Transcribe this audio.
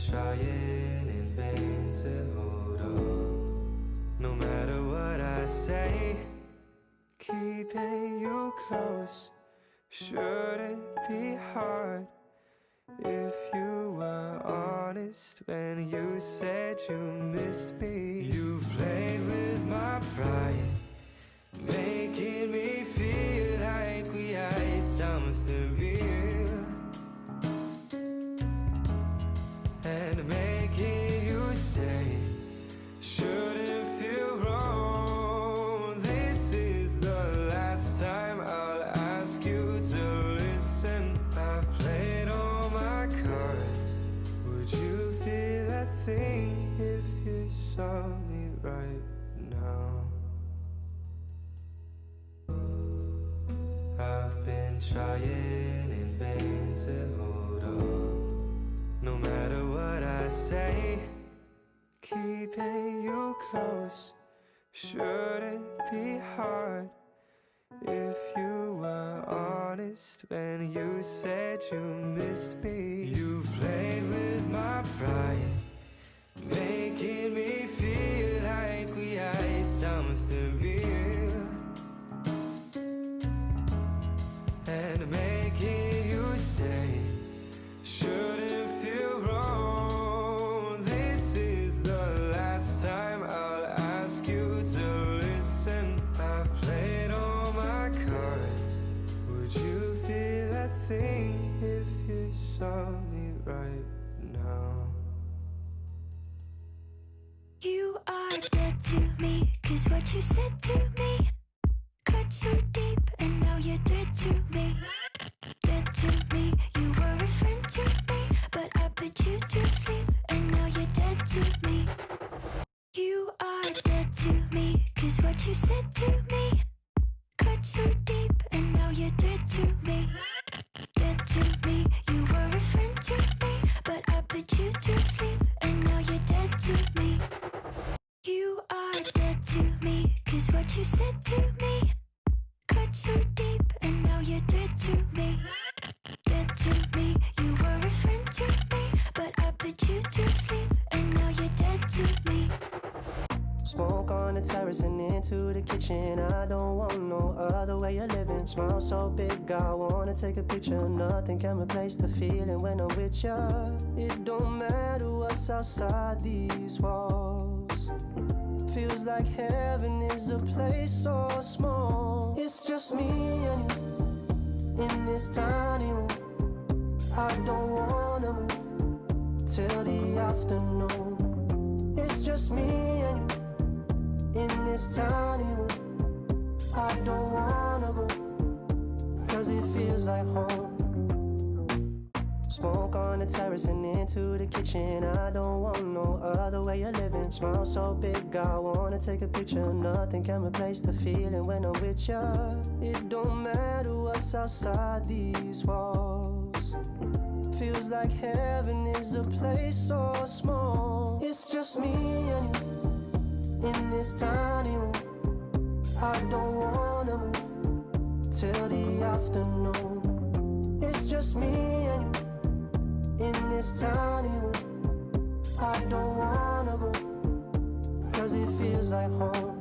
trying in vain to hold on. No matter what I say, keeping you close shouldn't be hard. If you were honest when you said you missed me. You've played with my pride, making me feel like we had something real, and making you stay shouldn't feel wrong. This is the last time I'll ask you to listen. I've played all my cards. Would you feel a thing if you saw me right now? I've been trying in vain to hold on. No matter what I say, keeping you close shouldn't be hard. If you were honest when you said you missed me. You've played with my pride, making me feel like we had something real, and making you stay shouldn't feel wrong. This is the last time I'll ask you to listen. I've played all my cards. Would you feel a thing if you saw me right now? You are dead to me, 'cause what you said to me cut so deep, and now you're dead to me. Dead to me, you were a friend to me, but I put you to sleep, and now you're dead to me. You are dead to me, 'cause what you said to me cut so deep, and now you're dead to me. Dead to me, you were a friend to me, but I put you to sleep, and now you're dead to me. You are dead to me, 'cause what you said to me cut so deep, and now you're dead to me. Dead to me, you were a friend to me, but I put you to sleep, and now you're dead to me. Smoke on the terrace and into the kitchen. I don't want no other way of living. Smile so big, I wanna take a picture. Nothing can replace the feeling when I'm with ya. It don't matter what's outside these walls. Feels like heaven is a place so small. It's just me and you in this tiny room. I don't wanna move till the afternoon. It's just me and you in this tiny room. I don't wanna go, 'cause it feels like home. Smoke on the terrace and into the kitchen. I don't want no other way of living. Smile so big, I wanna take a picture. Nothing can replace the feeling when I'm with ya. It don't matter what's outside these walls. Feels like heaven is a place so small. It's just me and you in this tiny room. I don't wanna move till the afternoon. It's just me and you in this tiny room. I don't wanna go, 'cause it feels like home.